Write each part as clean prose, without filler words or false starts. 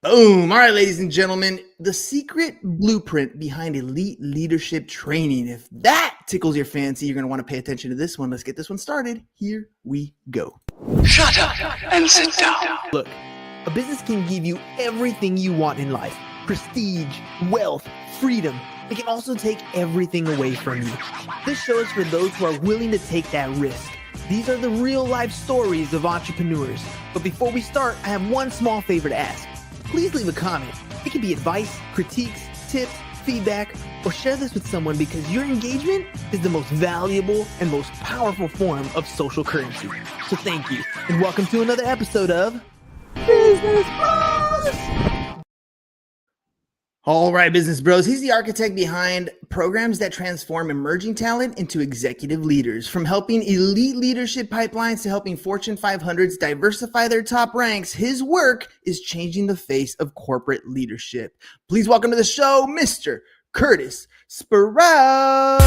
Boom. All right, ladies and gentlemen, the secret blueprint behind elite leadership training. If that tickles your fancy, you're going to want to pay attention to this one. Let's get this one started. Here we go. Shut up and sit down. Look, a business can give you everything you want in life. Prestige, wealth, freedom. It can also take everything away from you. This show is for those who are willing to take that risk. These are the real life stories of entrepreneurs. But before we start, I have one small favor to ask. Please leave a comment. It can be advice, critiques, tips, feedback, or share this with someone because your engagement is the most valuable and most powerful form of social currency. So thank you, and welcome to another episode of Business Bros. All right, Business Bros. He's the architect behind programs that transform emerging talent into executive leaders. From helping elite leadership pipelines to helping Fortune 500s diversify their top ranks, his work is changing the face of corporate leadership. Please welcome to the show, Mr. Curtis Sprouse.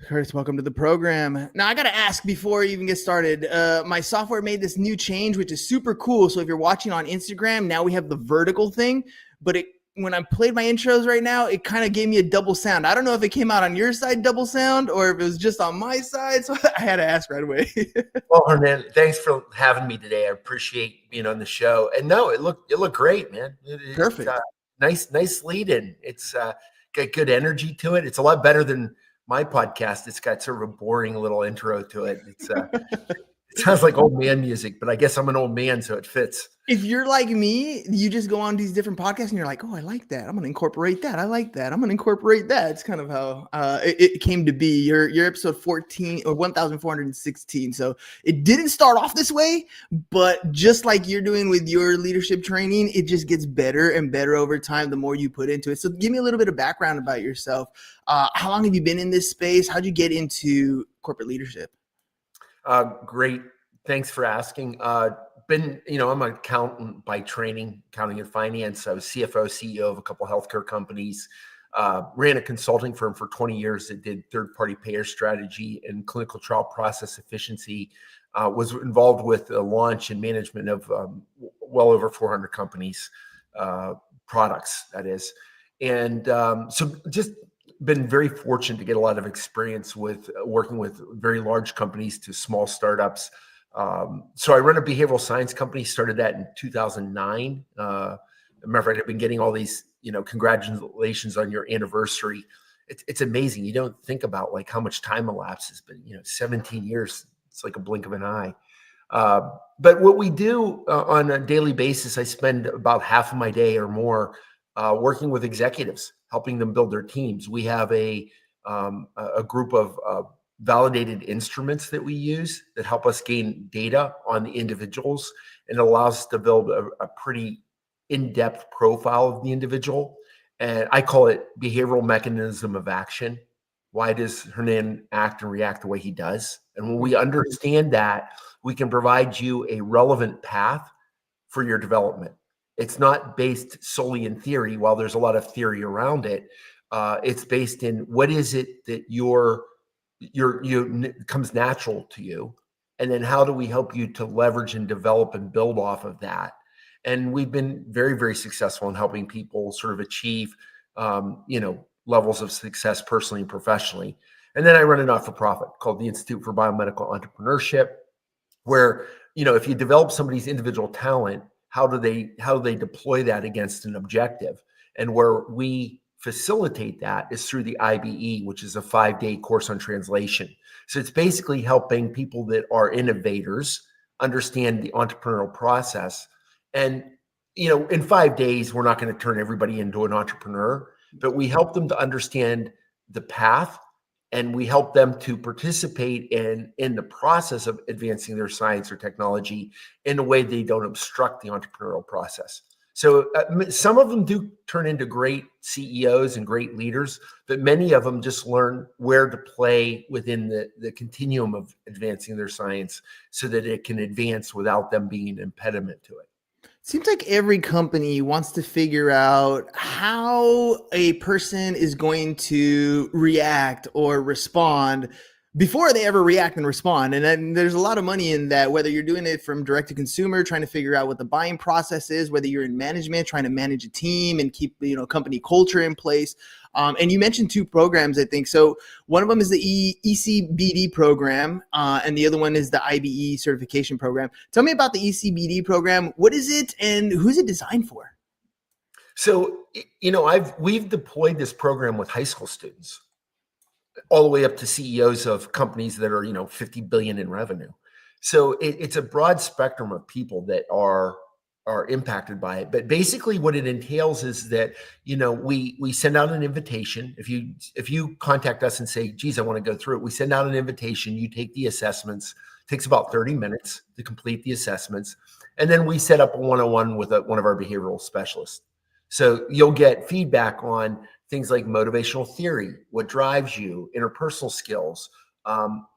Curtis, welcome to the program. Now, I got to ask before you even get started, my software made this new change, which is super cool. So if you're watching on Instagram, now we have the vertical thing, but when I played my intros right now, it kind of gave me a double sound. I don't know if it came out on your side double sound or if it was just on my side. So I had to ask right away. Well, Hernan, thanks for having me today. I appreciate being on the show. And no, it looked great, man. Perfect. Nice lead in. It's got good energy to it. It's a lot better than my podcast. It's got sort of a boring little intro to it. It's it sounds like old man music, but I guess I'm an old man, so it fits. If you're like me, you just go on these different podcasts and you're like, oh, I like that. I'm going to incorporate that. I like that. I'm going to incorporate that. It's kind of how it came to be. You're episode 14 or 1416. So it didn't start off this way, but just like you're doing with your leadership training, it just gets better and better over time the more you put into it. So give me a little bit of background about yourself. How long have you been in this space? How'd you get into corporate leadership? Great. Thanks for asking. I'm an accountant by training, accounting and finance. I was CFO, CEO of a couple of healthcare companies, ran a consulting firm for 20 years that did third-party payer strategy and clinical trial process efficiency, was involved with the launch and management of well over 400 companies, products, that is. And so just been very fortunate to get a lot of experience with working with very large companies to small startups. So I run a behavioral science company, started that in 2009. As a matter of fact, I've been getting all these, congratulations on your anniversary. It's amazing. You don't think about like how much time elapses, but 17 years, it's like a blink of an eye. But what we do on a daily basis, I spend about half of my day or more working with executives, helping them build their teams. We have a group of validated instruments that we use that help us gain data on the individuals and allows us to build a pretty in-depth profile of the individual. And I call it behavioral mechanism of action. Why does Hernan act and react the way he does? And when we understand that, we can provide you a relevant path for your development. It's not based solely in theory. While there's a lot of theory around it, it's based in what is it that comes natural to you, and then how do we help you to leverage and develop and build off of that. And we've been very, very successful in helping people sort of achieve levels of success personally and professionally. And then I run a not-for-profit called the Institute for Biomedical Entrepreneurship, where if you develop somebody's individual talent, how do they deploy that against an objective? And where we facilitate that is through the IBE, which is a 5-day course on translation. So it's basically helping people that are innovators understand the entrepreneurial process. And, in 5 days, we're not going to turn everybody into an entrepreneur, but we help them to understand the path, and we help them to participate in the process of advancing their science or technology in a way they don't obstruct the entrepreneurial process. So some of them do turn into great CEOs and great leaders, but many of them just learn where to play within the continuum of advancing their science so that it can advance without them being an impediment to it. Seems like every company wants to figure out how a person is going to react or respond before they ever react and respond. And then there's a lot of money in that, whether you're doing it from direct to consumer, trying to figure out what the buying process is, whether you're in management, trying to manage a team and keep, company culture in place. And you mentioned two programs, I think. So one of them is the ECBD program, and the other one is the IBE certification program. Tell me about the ECBD program. What is it and who's it designed for? So, we've deployed this program with high school students all the way up to CEOs of companies that are, 50 billion in revenue. So it's a broad spectrum of people that are impacted by it. But basically what it entails is that, we send out an invitation. If you contact us and say, geez, I want to go through it, we send out an invitation, you take the assessments. It takes about 30 minutes to complete the assessments. And then we set up a one-on-one with one of our behavioral specialists. So you'll get feedback on things like motivational theory, what drives you, interpersonal skills,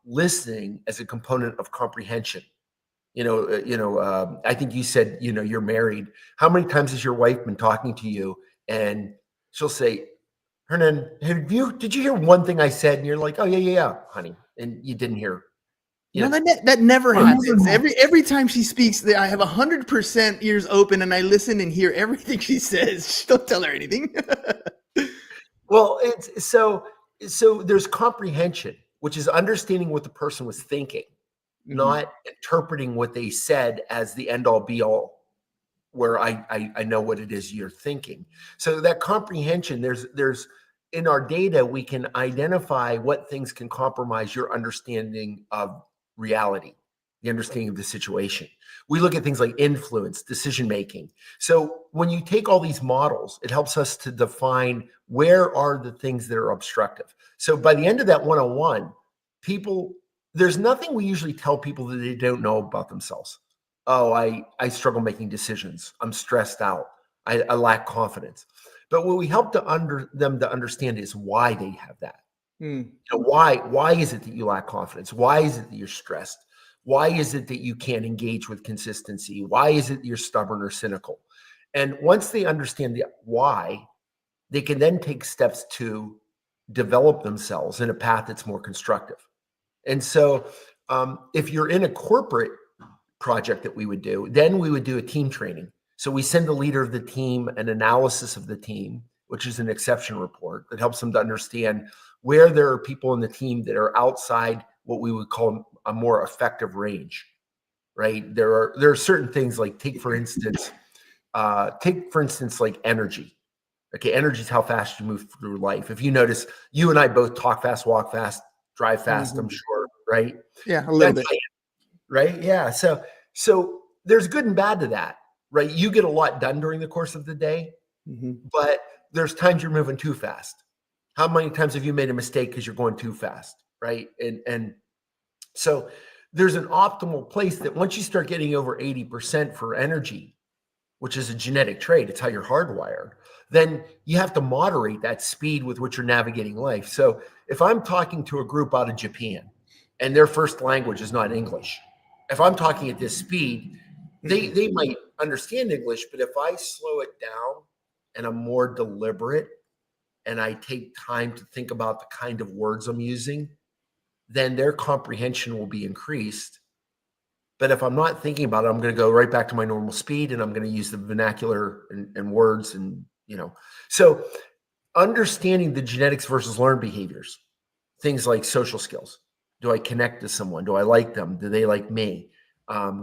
listening as a component of comprehension. I think you said, you're married. How many times has your wife been talking to you and she'll say, Hernan, did you hear one thing I said? And you're like, oh yeah, honey. And you didn't hear. No, that never happens. Every time she speaks, I have 100% ears open and I listen and hear everything she says. Don't tell her anything. Well, it's so there's comprehension, which is understanding what the person was thinking, not interpreting what they said as the end all be all, where I know what it is you're thinking. So that comprehension, there's in our data, we can identify what things can compromise your understanding of reality, the understanding of the situation. We look at things like influence, decision-making. So when you take all these models, it helps us to define where are the things that are obstructive. So by the end of that one-on-one, there's nothing we usually tell people that they don't know about themselves. Oh, I struggle making decisions. I'm stressed out. I lack confidence. But what we help them to understand is why they have that. Why is it that you lack confidence? Why is it that you're stressed? Why is it that you can't engage with consistency? Why is it you're stubborn or cynical? And once they understand the why, they can then take steps to develop themselves in a path that's more constructive. And so if you're in a corporate project that we would do, then we would do a team training. So we send the leader of the team an analysis of the team, which is an exception report that helps them to understand where there are people in the team that are outside what we would call a more effective range, right? There are certain things like take for instance like energy. Okay, energy is how fast you move through life. If you notice, you and I both talk fast, walk fast, drive fast, I'm sure, right? Yeah, a little bit. Right? Yeah. So there's good and bad to that, right? You get a lot done during the course of the day, but there's times you're moving too fast. How many times have you made a mistake because you're going too fast, right? And so there's an optimal place that once you start getting over 80% for energy, which is a genetic trait, it's how you're hardwired, then you have to moderate that speed with which you're navigating life. So if I'm talking to a group out of Japan and their first language is not English, if I'm talking at this speed, they might understand English, but if I slow it down and I'm more deliberate and I take time to think about the kind of words I'm using, then their comprehension will be increased. But if I'm not thinking about it, I'm going to go right back to my normal speed and I'm going to use the vernacular and words and, So understanding the genetics versus learned behaviors, things like social skills. Do I connect to someone? Do I like them? Do they like me?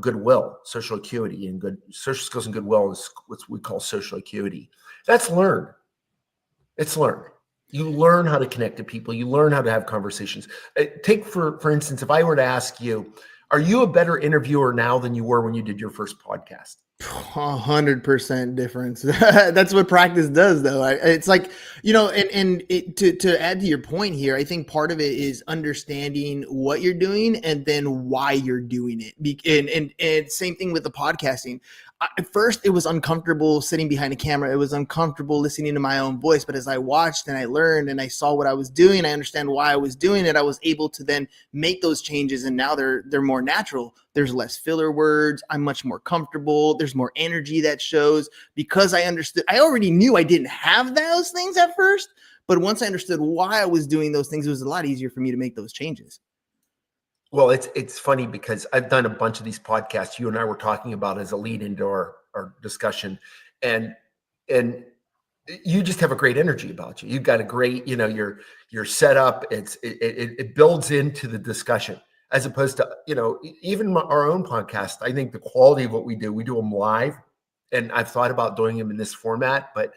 Goodwill, social acuity, and good social skills and goodwill is what we call social acuity. That's learned. It's learned. You learn how to connect to people. You learn how to have conversations. Take for instance, if I were to ask you, are you a better interviewer now than you were when you did your first podcast? 100% difference. That's what practice does, though. It's like, to add to your point here, I think part of it is understanding what you're doing and then why you're doing it. And same thing with the podcasting. At first, it was uncomfortable sitting behind a camera. It was uncomfortable listening to my own voice. But as I watched and I learned and I saw what I was doing, I understand why I was doing it. I was able to then make those changes. And now they're more natural. There's less filler words. I'm much more comfortable. There's more energy that shows because I understood. I already knew I didn't have those things at first. But once I understood why I was doing those things, it was a lot easier for me to make those changes. Well, it's funny because I've done a bunch of these podcasts you and I were talking about as a lead into our discussion, and you just have a great energy about you. You've got a great, you're set up. It builds into the discussion as opposed to, even our own podcast. I think the quality of what we do them live, and I've thought about doing them in this format, but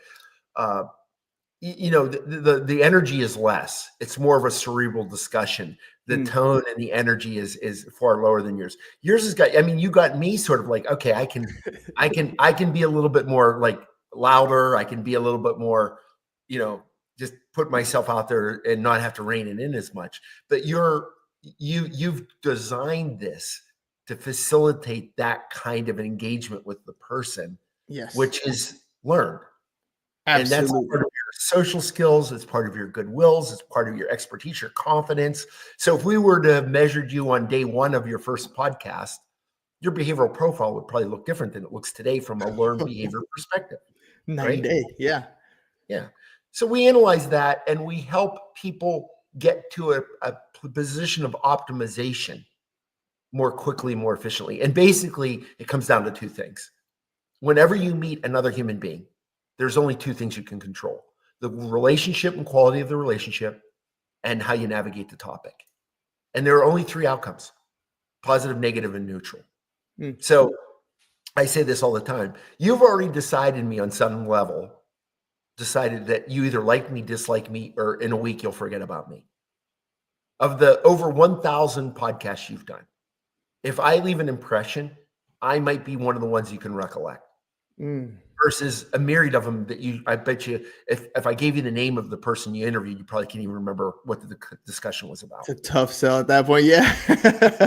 the energy is less. It's more of a cerebral discussion. The tone and the energy is far lower than yours. Yours has got, you got me sort of like, okay, I can be a little bit more like louder. I can be a little bit more, just put myself out there and not have to rein it in as much. But you've designed this to facilitate that kind of engagement with the person, Yes, which is learned. absolutely. And that's part of your social skills. It's part of your goodwills. It's part of your expertise, your confidence. So if we were to have measured you on day one of your first podcast, your behavioral profile would probably look different than it looks today from a learned behavior perspective. 9-day. Yeah. Yeah. So we analyze that and we help people get to a position of optimization more quickly, more efficiently. And basically, it comes down to two things. Whenever you meet another human being, there's only two things you can control: the relationship and quality of the relationship, and how you navigate the topic. And there are only three outcomes: positive, negative, and neutral. So I say this all the time. You've already decided me on some level, decided that you either like me, dislike me, or in a week you'll forget about me. Of the over 1,000 podcasts you've done, if I leave an impression, I might be one of the ones you can recollect. Versus a myriad of them that I bet you, if I gave you the name of the person you interviewed, you probably can't even remember what the discussion was about. It's a tough sell at that point. Yeah.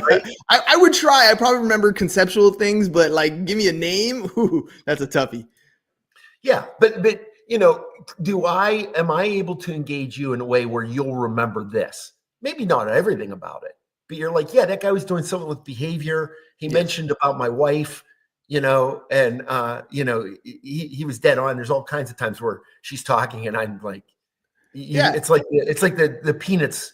Right? I would try. I probably remember conceptual things, but like, give me a name. Ooh, that's a toughie. Yeah. But am I able to engage you in a way where you'll remember this? Maybe not everything about it, but you're like, yeah, that guy was doing something with behavior. He mentioned about my wife, and he was dead on. There's all kinds of times where she's talking and I'm like, it's like the Peanuts,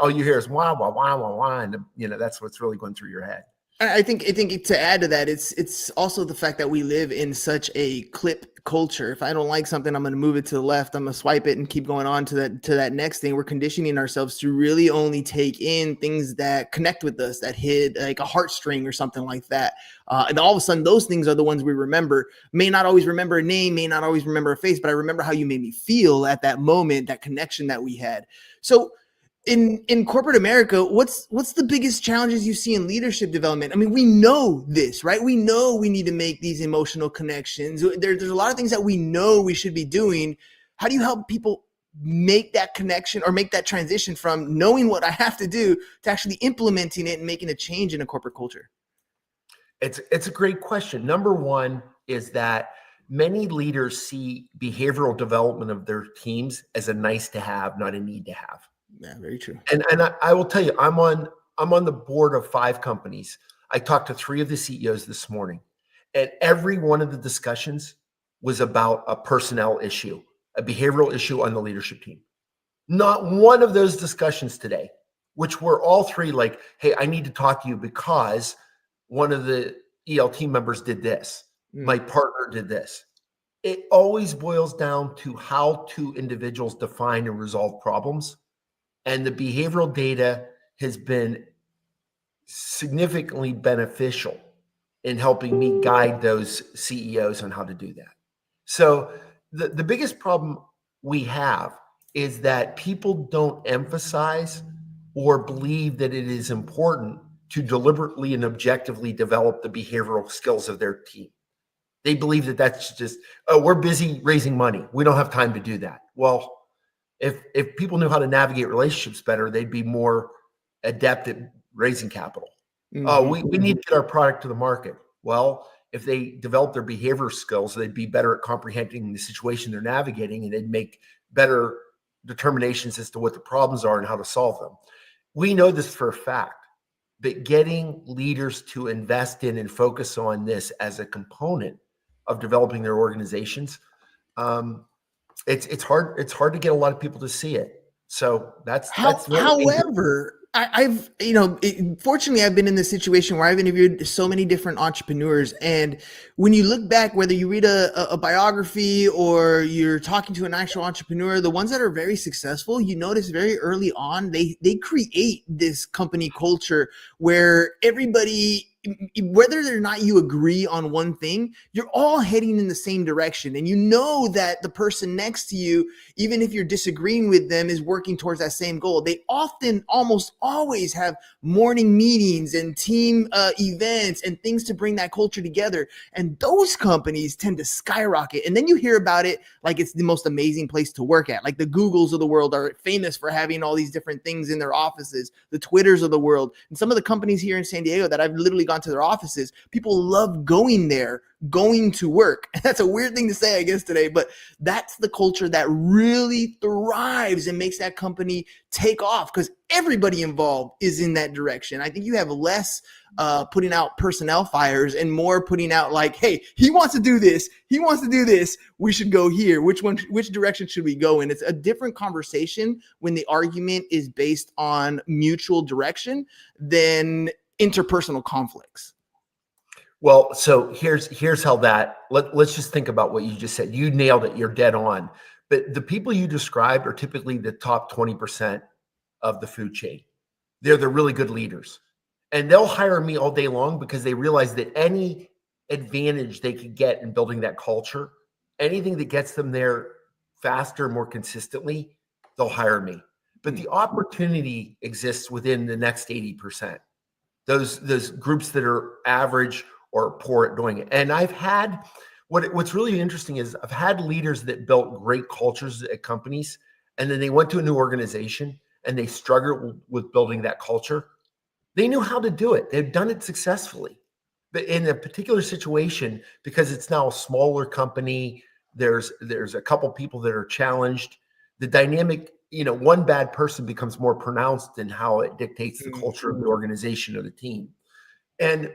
all you hear is wah, wah, wah, wah, wah. And that's what's really going through your head. I think to add to that, it's also the fact that we live in such a clip culture. If I don't like something, I'm going to move it to the left. I'm going to swipe it and keep going on to that next thing. We're conditioning ourselves to really only take in things that connect with us, that hit like a heartstring or something like that. And all of a sudden, those things are the ones we remember. May not always remember a name, may not always remember a face, but I remember how you made me feel at that moment, that connection that we had. So in corporate America, what's the biggest challenges you see in leadership development? I mean, we know this, right? We know we need to make these emotional connections. There's a lot of things that we know we should be doing. How do you help people make that connection or make that transition from knowing what I have to do to actually implementing it and making a change in a corporate culture? It's a great question. Number one is that many leaders see behavioral development of their teams as a nice to have, not a need to have. Yeah, very true. And I will tell you, I'm on the board of 5 companies. I talked to 3 of the CEOs this morning, and every one of the discussions was about a personnel issue, a behavioral issue on the leadership team. Not one of those discussions today, which were all 3 like, hey, I need to talk to you because one of the EL team members did this. My partner did this. It always boils down to how 2 individuals define and resolve problems. And the behavioral data has been significantly beneficial in helping me guide those CEOs on how to do that. So the biggest problem we have is that people don't emphasize or believe that it is important to deliberately and objectively develop the behavioral skills of their team. They believe that that's just, oh, we're busy raising money. We don't have time to do that. Well, if people knew how to navigate relationships better, they'd be more adept at raising capital. Oh, we need to get our product to the market. Well, if they develop their behavior skills, they'd be better at comprehending the situation they're navigating, and they'd make better determinations as to what the problems are and how to solve them. We know this for a fact, but getting leaders to invest in and focus on this as a component of developing their organizations, it's hard to get a lot of people to see it. So that's really however, I've, fortunately, I've been in this situation where I've interviewed so many different entrepreneurs. And when you look back, whether you read a biography or you're talking to an actual entrepreneur, the ones that are very successful, you notice very early on, they create this company culture where everybody, whether or not you agree on one thing, you're all heading in the same direction. And you know that the person next to you, even if you're disagreeing with them, is working towards that same goal. They often almost always have morning meetings and team events and things to bring that culture together. And those companies tend to skyrocket. And then you hear about it like it's the most amazing place to work at. Like the Googles of the world are famous for having all these different things in their offices, the Twitters of the world. And some of the companies here in San Diego that I've literally gone to their offices, people love going there, going to work. That's a weird thing to say, I guess, today, but that's the culture that really thrives and makes that company take off because everybody involved is in that direction. I think you have less putting out personnel fires and more putting out like, hey, he wants to do this. He wants to do this. We should go here. Which direction should we go in? It's a different conversation when the argument is based on mutual direction than interpersonal conflicts. Well, so here's how that, let's just think about what you just said. You nailed it. You're dead on. But the people you described are typically the top 20% of the food chain. They're the really good leaders. And they'll hire me all day long because they realize that any advantage they could get in building that culture, anything that gets them there faster, more consistently, they'll hire me. But the opportunity exists within the next 80%. Those groups that are average or poor at doing it. And I've had, what's really interesting is I've had leaders that built great cultures at companies, and then they went to a new organization and they struggled with building that culture. They knew how to do it. They've done it successfully. But in a particular situation, because it's now a smaller company, there's a couple people that are challenged. The dynamic, one bad person becomes more pronounced in how it dictates the culture of the organization or the team. And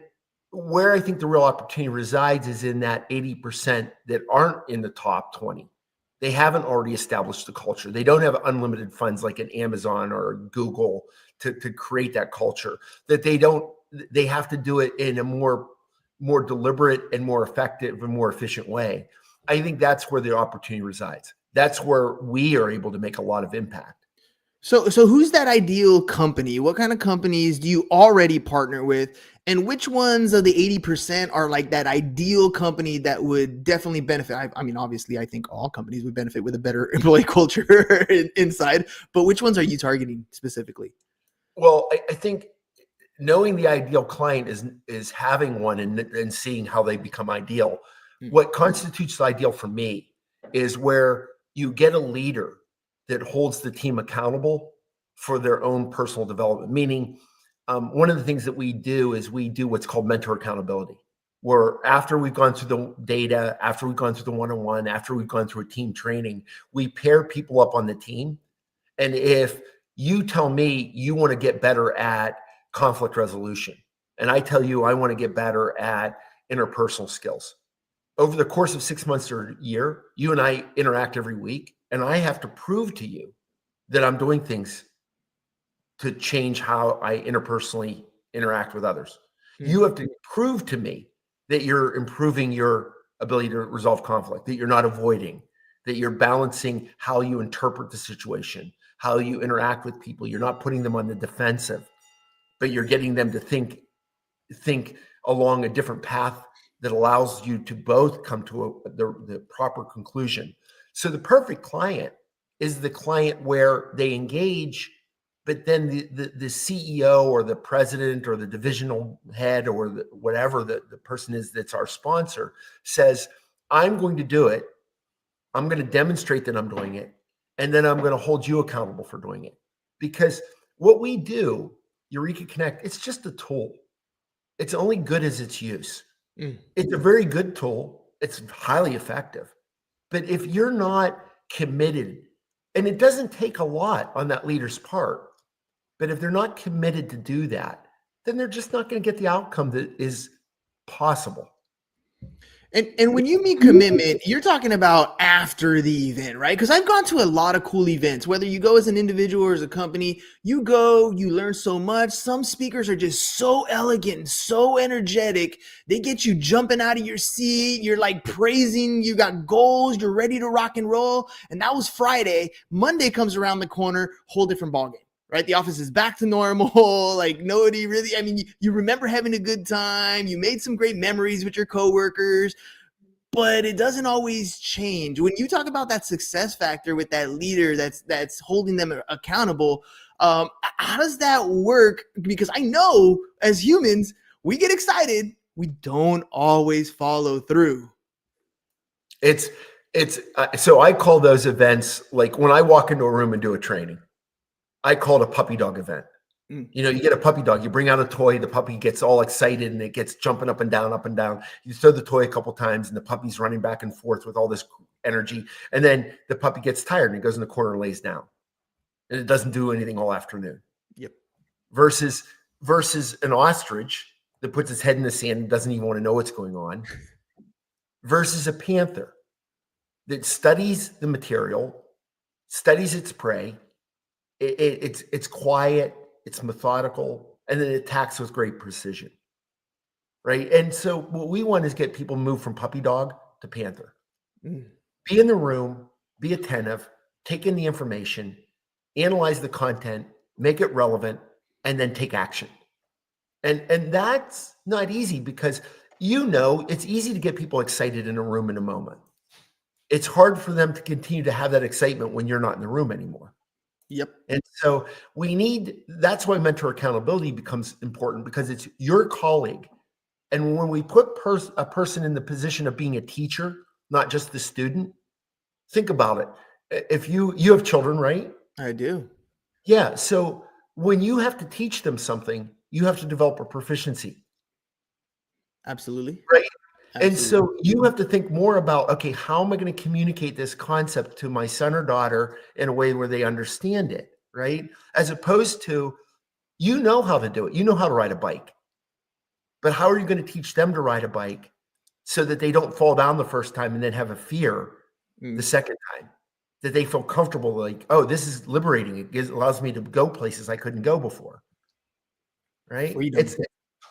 where I think the real opportunity resides is in that 80% that aren't in the top 20. They haven't already established the culture. They don't have unlimited funds like an Amazon or Google to create that culture. That they have to do it in a more deliberate and more effective and more efficient way. I think that's where the opportunity resides. That's where we are able to make a lot of impact. So who's that ideal company? What kind of companies do you already partner with? And which ones of the 80% are like that ideal company that would definitely benefit? I mean, obviously, I think all companies would benefit with a better employee culture inside, but which ones are you targeting specifically? Well, I think knowing the ideal client is having one and seeing how they become ideal. What constitutes the ideal for me is where you get a leader that holds the team accountable for their own personal development. Meaning, one of the things that we do is we do what's called mentor accountability, where after we've gone through the data, after we've gone through the one-on-one, after we've gone through a team training, we pair people up on the team. And if you tell me you want to get better at conflict resolution, and I tell you I want to get better at interpersonal skills, over the course of 6 months or a year, you and I interact every week, and I have to prove to you that I'm doing things to change how I interpersonally interact with others. You have to prove to me that you're improving your ability to resolve conflict, that you're not avoiding, that you're balancing how you interpret the situation, how you interact with people. You're not putting them on the defensive, but you're getting them to think along a different path that allows you to both come to the proper conclusion. So the perfect client is the client where they engage, but then the CEO or the president or the divisional head or whatever the person is that's our sponsor says, I'm going to do it. I'm going to demonstrate that I'm doing it. And then I'm going to hold you accountable for doing it. Because what we do, Eureka Connect, it's just a tool. It's only good as its use. It's a very good tool. It's highly effective. But if you're not committed, and it doesn't take a lot on that leader's part, but if they're not committed to do that, then they're just not going to get the outcome that is possible. And when you mean commitment, you're talking about after the event, right? Because I've gone to a lot of cool events, whether you go as an individual or as a company, you go, you learn so much. Some speakers are just so elegant and so energetic. They get you jumping out of your seat. You're like praising, you got goals, you're ready to rock and roll. And that was Friday. Monday comes around the corner, whole different ballgame. Right? The office is back to normal. Like nobody really, I mean, you remember having a good time. You made some great memories with your coworkers, but it doesn't always change. When you talk about that success factor with that leader that's holding them accountable, how does that work? Because I know as humans, we get excited. We don't always follow through. It's so I call those events, like when I walk into a room and do a training, I call it a puppy dog event. You know, you get a puppy dog, you bring out a toy, the puppy gets all excited and it gets jumping up and down, up and down. You throw the toy a couple times and the puppy's running back and forth with all this energy. And then the puppy gets tired and it goes in the corner and lays down. And it doesn't do anything all afternoon. Yep. Versus an ostrich that puts its head in the sand and doesn't even want to know what's going on. Versus a panther that studies the material, studies its prey. It's quiet, it's methodical, and then it attacks with great precision, right? And so what we want is get people move from puppy dog to panther. Be in the room, be attentive, take in the information, analyze the content, make it relevant, and then take action. And that's not easy because it's easy to get people excited in a room in a moment. It's hard for them to continue to have that excitement when you're not in the room anymore. Yep. And so that's why mentor accountability becomes important, because it's your colleague. And when we put a person in the position of being a teacher, not just the student, think about it. If you have children, right? I do. Yeah. So when you have to teach them something, you have to develop a proficiency. Absolutely. Right. Absolutely. And so you have to think more about, okay, how am I going to communicate this concept to my son or daughter in a way where they understand it, right? As opposed to, how to do it. You know how to ride a bike. But how are you going to teach them to ride a bike so that they don't fall down the first time and then have a fear the second time? That they feel comfortable, like, oh, this is liberating. It allows me to go places I couldn't go before, right? Freedom.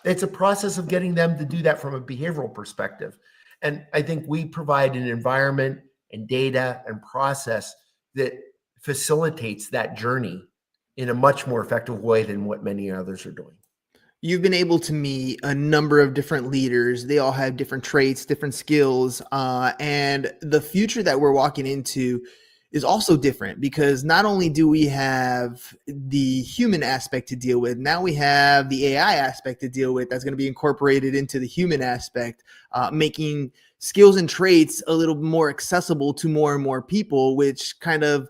It's a process of getting them to do that from a behavioral perspective. And I think we provide an environment and data and process that facilitates that journey in a much more effective way than what many others are doing. You've been able to meet a number of different leaders. They all have different traits, different skills. And the future that we're walking into is also different, because not only do we have the human aspect to deal with, now we have the AI aspect to deal with that's going to be incorporated into the human aspect, making skills and traits a little more accessible to more and more people, which kind of,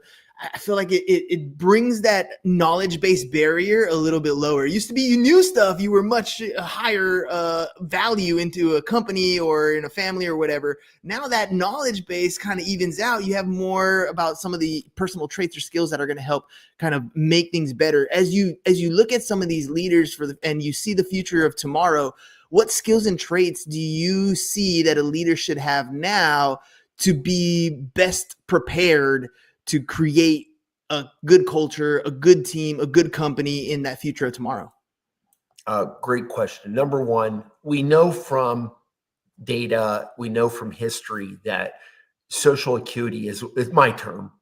I feel like it brings that knowledge-based barrier a little bit lower. It used to be you knew stuff, you were much higher value into a company or in a family or whatever. Now that knowledge base kind of evens out. You have more about some of the personal traits or skills that are going to help kind of make things better. As you look at some of these leaders and you see the future of tomorrow, what skills and traits do you see that a leader should have now to be best prepared to create a good culture, a good team, a good company in that future of tomorrow? Great question. Number one, we know from data, we know from history that social acuity is my term,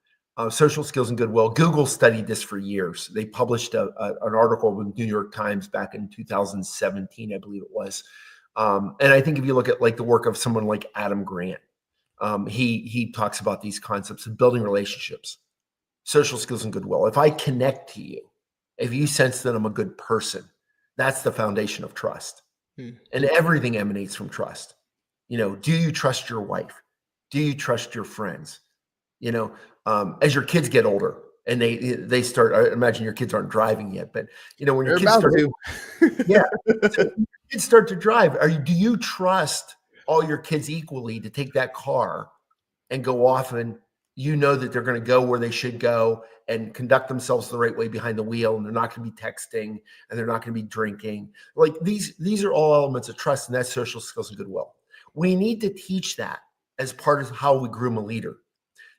social skills and goodwill. Google studied this for years. They published an article with New York Times back in 2017, I believe it was. And I think if you look at like the work of someone like Adam Grant, he talks about these concepts of building relationships, social skills and goodwill. If I connect to you, if you sense that I'm a good person, that's the foundation of trust. And everything emanates from trust. Do you trust your wife? Do you trust your friends? As your kids get older and they start, I imagine your kids aren't driving yet, but when your kids start to, yeah, so kids start to drive, do you trust all your kids equally to take that car and go off, and that they're going to go where they should go and conduct themselves the right way behind the wheel, and they're not going to be texting and they're not going to be drinking? Like these are all elements of trust, and that's social skills and goodwill. We need to teach that as part of how we groom a leader.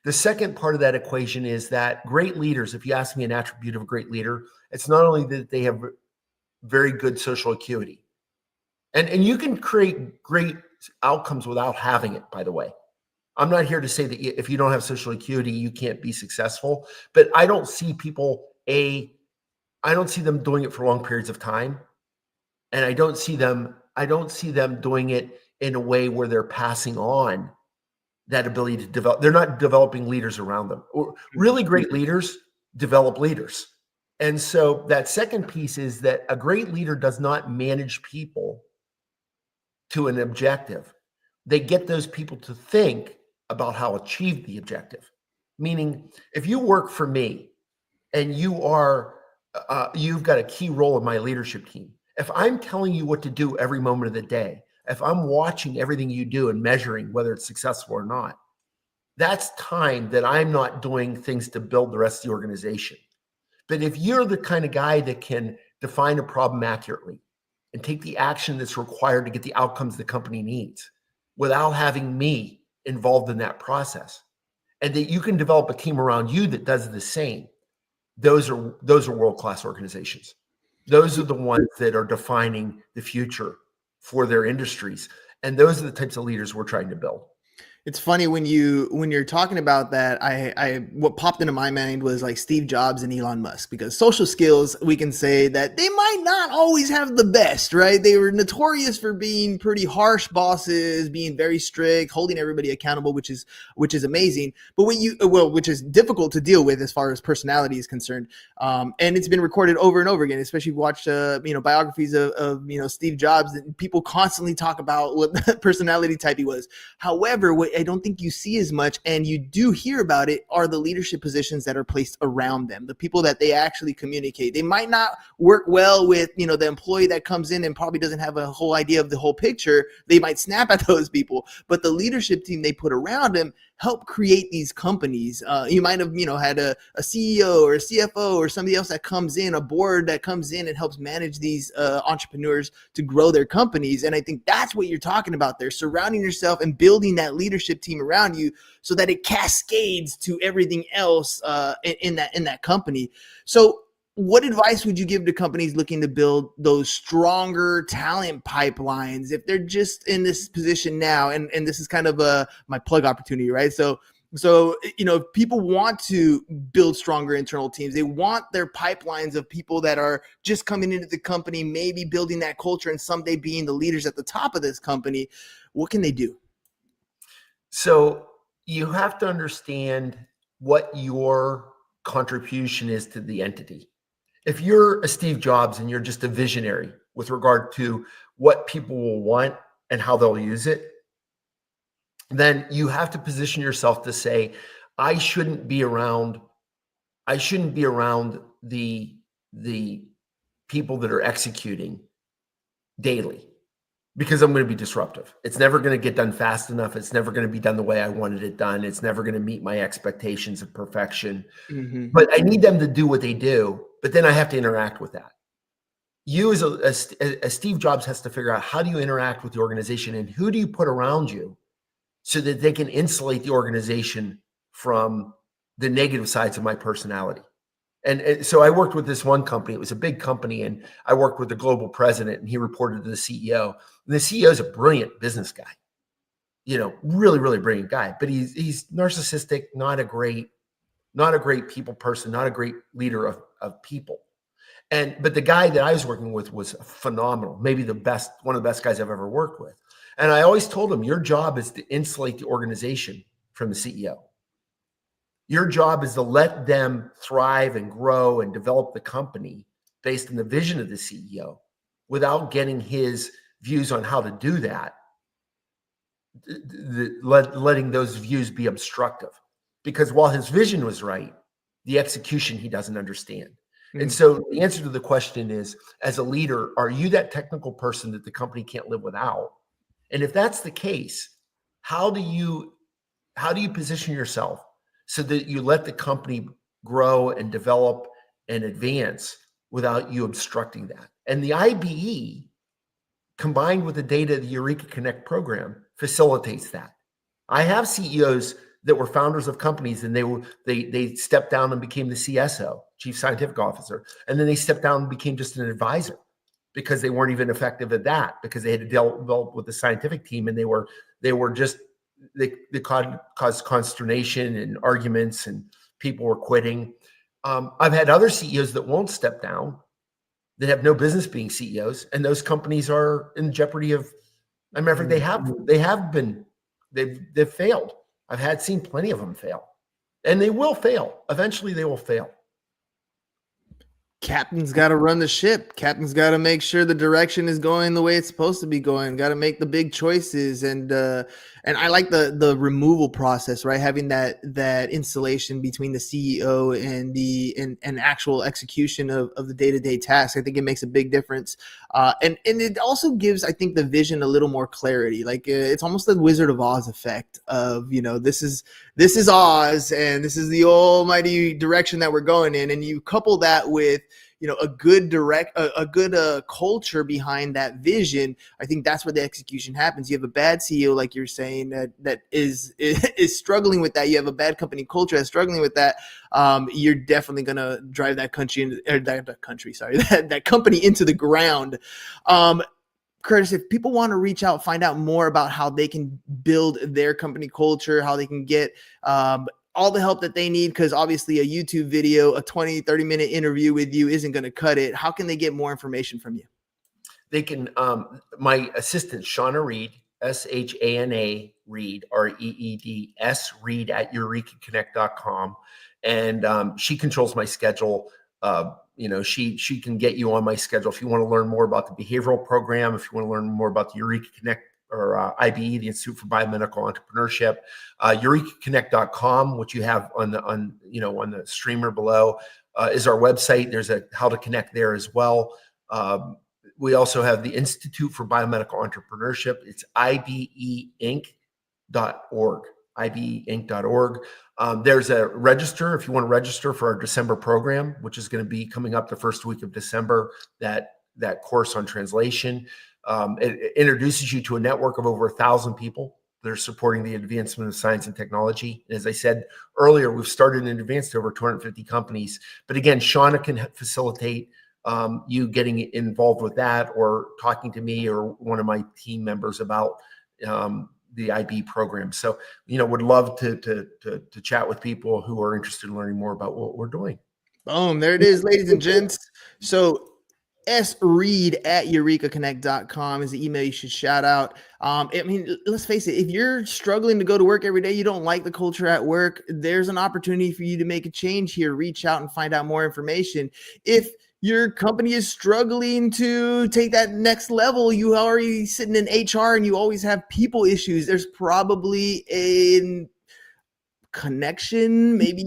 The second part of that equation is that great leaders, if you ask me an attribute of a great leader, it's not only that they have very good social acuity, and you can create great outcomes without having it, by the way. I'm not here to say that if you don't have social acuity, you can't be successful, but I don't see people, I don't see them doing it for long periods of time. And I don't see them doing it in a way where they're passing on that ability to develop. They're not developing leaders around them. Really great leaders develop leaders. And so that second piece is that a great leader does not manage people to an objective. They get those people to think about how to achieve the objective. Meaning, if you work for me and you've got a key role in my leadership team, if I'm telling you what to do every moment of the day, if I'm watching everything you do and measuring whether it's successful or not, that's time that I'm not doing things to build the rest of the organization. But if you're the kind of guy that can define a problem accurately and take the action that's required to get the outcomes the company needs without having me involved in that process, and that you can develop a team around you that does the same, those are world-class organizations. Those are the ones that are defining the future for their industries. And those are the types of leaders we're trying to build. It's funny when you're talking about that, I what popped into my mind was like Steve Jobs and Elon Musk, because social skills, we can say that they might not always have the best, right? They were notorious for being pretty harsh bosses, being very strict, holding everybody accountable, which is amazing. But which is difficult to deal with as far as personality is concerned. And it's been recorded over and over again, especially if you watch biographies of Steve Jobs, and people constantly talk about what personality type he was. However, what I don't think you see as much, and you do hear about it, are the leadership positions that are placed around them, the people that they actually communicate. They might not work well with, the employee that comes in and probably doesn't have a whole idea of the whole picture. They might snap at those people, but the leadership team they put around them help create these companies. You might have, had a CEO or a CFO or somebody else that comes in, a board that comes in and helps manage these entrepreneurs to grow their companies. And I think that's what you're talking about there, surrounding yourself and building that leadership team around you so that it cascades to everything else in that company. So what advice would you give to companies looking to build those stronger talent pipelines if they're just in this position now? And this is kind of my plug opportunity, right? So if people want to build stronger internal teams, they want their pipelines of people that are just coming into the company, maybe building that culture and someday being the leaders at the top of this company. What can they do? So you have to understand what your contribution is to the entity. If you're a Steve Jobs and you're just a visionary with regard to what people will want and how they'll use it, then you have to position yourself to say, I shouldn't be around the people that are executing daily, because I'm going to be disruptive. It's never going to get done fast enough. It's never going to be done the way I wanted it done. It's never going to meet my expectations of perfection. Mm-hmm. But I need them to do what they do, but then I have to interact with that. You as Steve Jobs has to figure out, how do you interact with the organization and who do you put around you so that they can insulate the organization from the negative sides of my personality. And so I worked with this one company. It was a big company, and I worked with the global president, and he reported to the CEO. And the CEO is a brilliant business guy, really, really brilliant guy. But he's narcissistic, not a great people person, not a great leader of people. But the guy that I was working with was phenomenal, maybe one of the best guys I've ever worked with. And I always told him, your job is to insulate the organization from the CEO. Your job is to let them thrive and grow and develop the company based on the vision of the CEO without getting his views on how to do that, letting those views be obstructive. Because while his vision was right, the execution he doesn't understand. Mm-hmm. And so the answer to the question is, as a leader, are you that technical person that the company can't live without? And if that's the case, how do you position yourself so that you let the company grow and develop and advance without you obstructing that? And the IBE, combined with the data of the Eureka Connect program, facilitates that. I have CEOs that were founders of companies, and they stepped down and became the CSO, chief scientific officer, and then they stepped down and became just an advisor because they weren't even effective at that, because they had to develop with the scientific team, and they caused consternation and arguments, and people were quitting. I've had other CEOs that won't step down, that have no business being CEOs, and those companies are in jeopardy of. I remember they've failed. I've seen plenty of them fail, and they will fail. Eventually, they will fail. Captain's got to run the ship. Captain's got to make sure the direction is going the way it's supposed to be going. Got to make the big choices, and I like the removal process, right? Having that insulation between the CEO and the actual execution of the day-to-day tasks. I think it makes a big difference, and it also gives, I think, the vision a little more clarity. Like it's almost the Wizard of Oz effect of, this is Oz, and this is the almighty direction that we're going in, and you couple that with a good culture behind that vision. I think that's where the execution happens. You have a bad CEO, like you're saying, that is struggling with that. You have a bad company culture that's struggling with that. You're definitely gonna drive that that company into the ground. Curtis, if people want to reach out, find out more about how they can build their company culture, how they can get all the help that they need, because obviously a YouTube video, a 20-30 minute interview with you isn't going to cut it. How can they get more information from you? They can, my assistant, Shauna Reed, SHANA Reed, REED, Reed at eurekaconnect.com. And she controls my schedule. She can get you on my schedule if you want to learn more about the behavioral program, if you want to learn more about the Eureka Connect or IBE, the Institute for Biomedical Entrepreneurship. eurekaconnect.com, which you have on the streamer below, is our website. There's a how to connect there as well. We also have the Institute for Biomedical Entrepreneurship. It's ibeinc.org. ibeinc.org. There's a register if you want to register for our December program, which is going to be coming up the first week of December. That course on translation. It introduces you to a network of over 1,000 people that are supporting the advancement of science and technology. As I said earlier, we've started and advanced over 250 companies. But again, Shauna can facilitate you getting involved with that, or talking to me or one of my team members about the IB program. So, would love to chat with people who are interested in learning more about what we're doing. Boom, there it is, ladies and gents. So Reed at eurekaconnect.com is the email you should shout out. Let's face it, if you're struggling to go to work every day, you don't like the culture at work, there's an opportunity for you to make a change here. Reach out and find out more information. If your company is struggling to take that next level, you already sitting in HR and you always have people issues, there's probably a connection. Maybe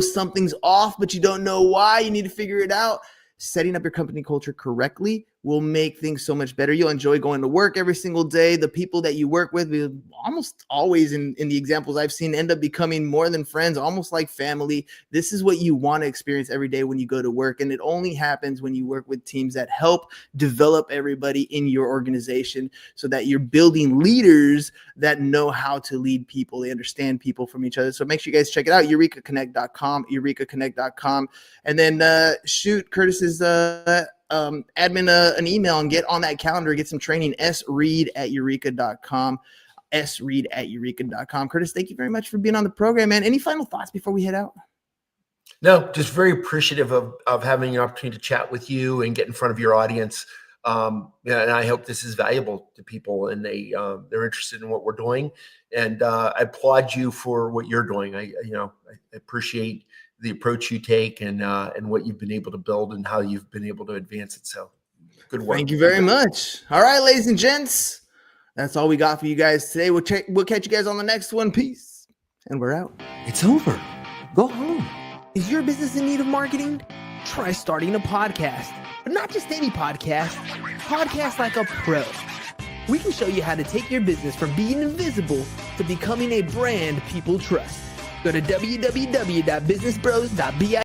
something's off, but you don't know why. You need to figure it out. Setting up your company culture correctly will make things so much better. You'll enjoy going to work every single day. The people that you work with will almost always, in the examples I've seen, end up becoming more than friends, almost like family. This is what you want to experience every day when you go to work. And it only happens when you work with teams that help develop everybody in your organization, so that you're building leaders that know how to lead people. They understand people from each other. So make sure you guys check it out, eurekaconnect.com. And then shoot Curtis's admin an email and get on that calendar, get some training. Reed at eureka.com. Reed at eureka.com. Curtis, thank you very much for being on the program, man. Any final thoughts before we head out? No, just very appreciative of having an opportunity to chat with you and get in front of your audience. And I hope this is valuable to people, and they're interested in what we're doing. And I applaud you for what you're doing. I appreciate the approach you take and what you've been able to build and how you've been able to advance it. So good work. Thank you very much. All right, ladies and gents, that's all we got for you guys today. We'll catch you guys on the next one. Peace. And we're out. It's over. Go home. Is your business in need of marketing? Try starting a podcast, but not just any podcast. Podcast like a pro. We can show you how to take your business from being invisible to becoming a brand people trust. Go to www.businessbros.biz